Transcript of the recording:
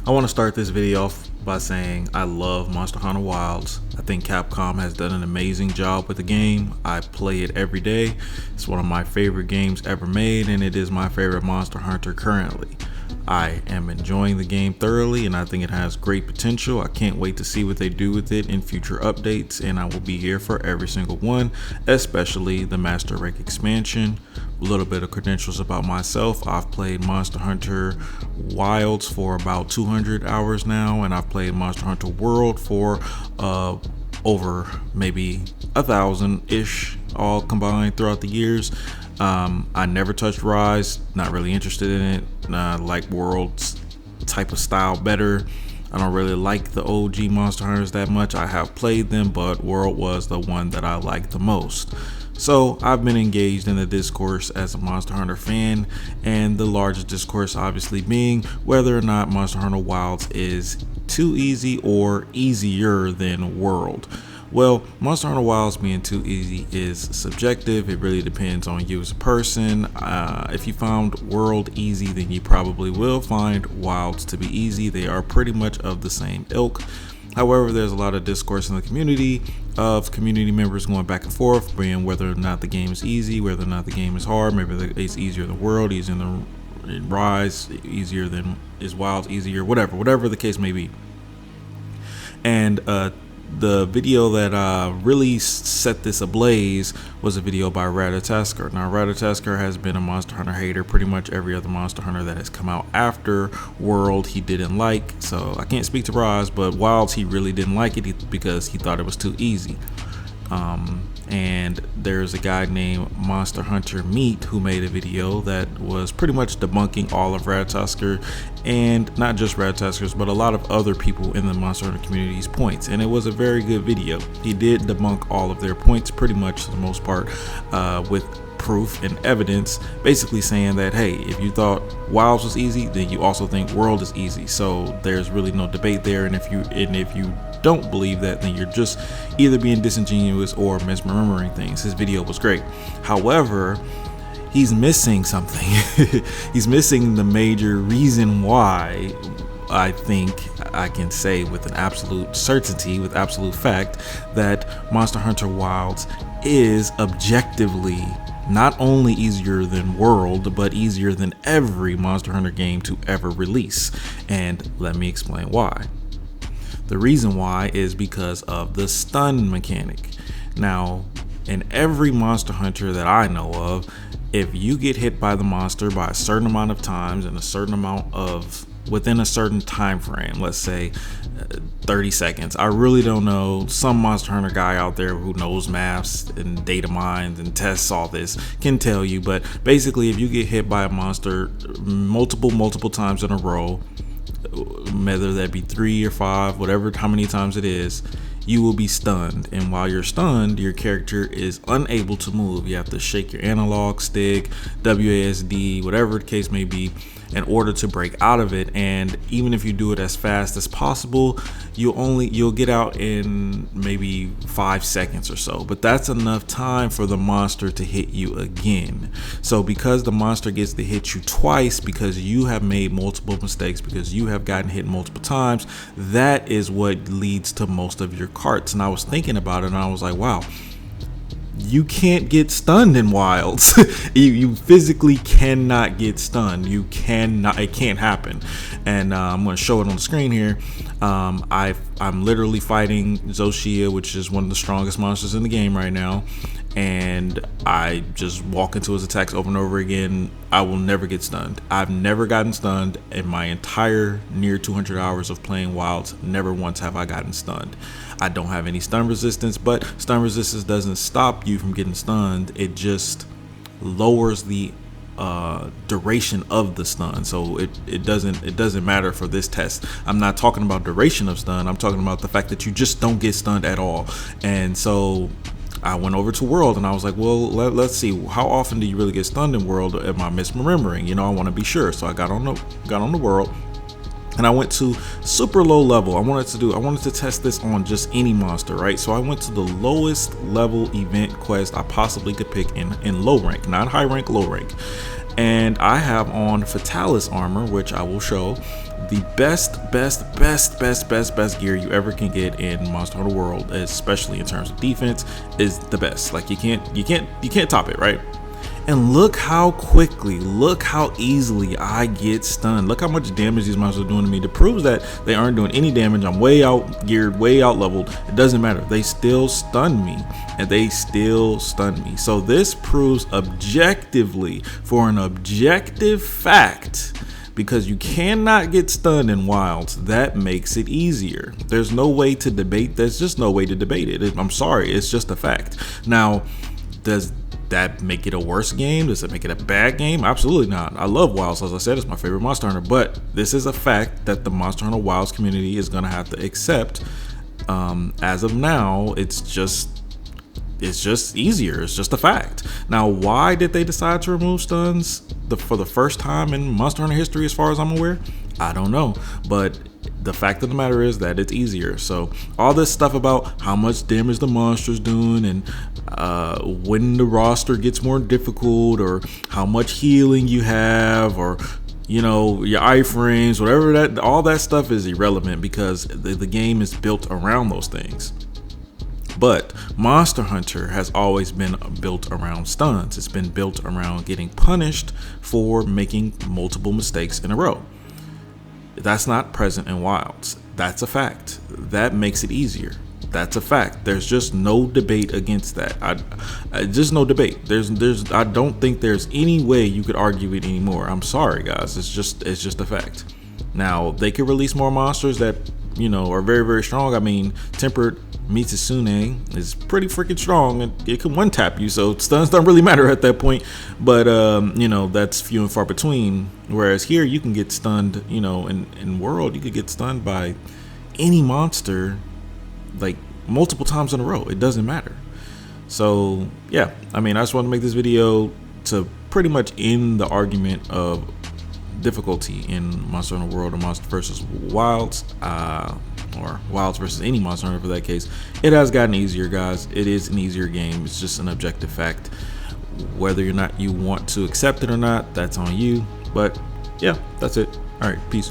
I want to start this video off by saying I love Monster Hunter Wilds. I think Capcom has done an amazing job with the game. I play it every day. It's one of my favorite games ever made, and it is my favorite Monster Hunter currently. I am enjoying the game thoroughly, and I think it has great potential. I can't wait to see what they do with it in future updates, and I will be here for every single one, especially the Master Rank expansion. A little bit of credentials about myself. I've played Monster Hunter Wilds for about 200 hours now, and I've played Monster Hunter World for over maybe 1,000-ish all combined throughout the years. I never touched Rise, not really interested in it. I like World's type of style better. I don't really like the OG Monster Hunters that much. I have played them, but World was the one that I liked the most. So I've been engaged in the discourse as a Monster Hunter fan, and the largest discourse obviously being whether or not Monster Hunter Wilds is too easy or easier than World. Well, Monster Hunter Wilds being too easy is subjective. It really depends on you as a person. If you found World easy, then you probably will find Wilds to be easy. They are pretty much of the same ilk. However, there's a lot of discourse in the community of community members going back and forth, being whether or not the game is easy, whether or not the game is hard. Maybe it's easier than World, easier than Rise, easier than is Wilds, easier, whatever the case may be. And the video that really set this ablaze was a video by Ratatasker. Now, Ratatasker has been a Monster Hunter hater. Pretty much every other Monster Hunter that has come out after World he didn't like. So I can't speak to Rise, but Wilds he really didn't like it because he thought it was too easy. And there's a guy named Monster Hunter Meat who made a video that was pretty much debunking all of Ratatasker, and not just Ratatasker's, but a lot of other people in the Monster Hunter community's points. And it was a very good video. He did debunk all of their points pretty much for the most part, with proof and evidence, basically saying that, hey, if you thought Wilds was easy, then you also think World is easy. So there's really no debate there. And if you don't believe that, then you're just either being disingenuous or misremembering things. His video was great. However, he's missing something. He's missing the major reason why I think I can say with an absolute certainty, with absolute fact, that Monster Hunter Wilds is objectively not only easier than World, but easier than every Monster Hunter game to ever release. And let me explain why. The reason why is because of the stun mechanic. Now, in every Monster Hunter that I know of, if you get hit by the monster by a certain amount of times and a certain amount of within a certain time frame, let's say 30 seconds. I really don't know. Some Monster Hunter guy out there who knows maths and data mines and tests all this can tell you, but basically if you get hit by a monster multiple times in a row, whether that be 3 or 5, whatever, how many times it is, you will be stunned. And while you're stunned, your character is unable to move. You have to shake your analog stick, WASD, whatever the case may be, in order to break out of it. And even if you do it as fast as possible, you'll get out in maybe 5 seconds or so, but that's enough time for the monster to hit you again. So because the monster gets to hit you twice, because you have made multiple mistakes, because you have gotten hit multiple times, that is what leads to most of your carts. And I was thinking about it and I was like, wow, you can't get stunned in Wilds. you physically cannot get stunned. You cannot. It can't happen. And I'm going to show it on the screen here. I'm literally fighting Zoshia, which is one of the strongest monsters in the game right now. And I just walk into his attacks over and over again. I will never get stunned. I've never gotten stunned in my entire near 200 hours of playing Wilds. Never once have I gotten stunned. I don't have any stun resistance, but stun resistance doesn't stop you from getting stunned. It just lowers the duration of the stun. So it doesn't matter for this test. I'm not talking about duration of stun. I'm talking about the fact that you just don't get stunned at all. And so I went over to World and I was like, well, let's see, how often do you really get stunned in World? Am I misremembering? I want to be sure. So I got on the World. And I went to super low level. I wanted to test this on just any monster, right? So I went to the lowest level event quest I possibly could pick in low rank, not high rank, low rank. And I have on Fatalis armor, which I will show. The best gear you ever can get in Monster Hunter World, especially in terms of defense, is the best. Like you can't top it, right? And look how quickly, look how easily I get stunned. Look how much damage these monsters are doing to me. To prove that they aren't doing any damage, I'm way out geared, way out leveled. It doesn't matter. They still stun me, and they still stun me. So this proves objectively, for an objective fact, because you cannot get stunned in wilds, that makes it easier. There's no way to debate. There's just no way to debate it. I'm sorry. It's just a fact. Now, does that make it a worse game? Does it make it a bad game? Absolutely not. I love Wilds. As I said, it's my favorite Monster Hunter, but this is a fact that the Monster Hunter Wilds community is going to have to accept. As of now, it's just easier. It's just a fact. Now, why did they decide to remove stuns for the first time in Monster Hunter history, as far as I'm aware? I don't know, but the fact of the matter is that it's easier. So all this stuff about how much damage the monster's doing, and when the roster gets more difficult, or how much healing you have, or you know, your iframes, whatever, that all that stuff is irrelevant, because the game is built around those things. But Monster Hunter has always been built around stuns. It's been built around getting punished for making multiple mistakes in a row. That's not present in Wilds. That's a fact. That makes it easier. That's a fact. There's just no debate against that. Just no debate. I don't think there's any way you could argue it anymore. I'm sorry, guys. It's just a fact. Now, they could release more monsters that, you know, are very, very strong. I mean, Tempered Mitsune is pretty freaking strong, and it can one tap you, so stuns don't really matter at that point. But you know, that's few and far between. Whereas here, you can get stunned, you know, in World, you could get stunned by any monster like multiple times in a row. It doesn't matter. So yeah, I mean, I just want to make this video to pretty much end the argument of difficulty in Monster Hunter World, or Monster versus Wilds, or Wilds versus any Monster Hunter for that case. It has gotten easier, guys. It is an easier game. It's just an objective fact. Whether or not you want to accept it or not, that's on you. But yeah, that's it. All right, peace.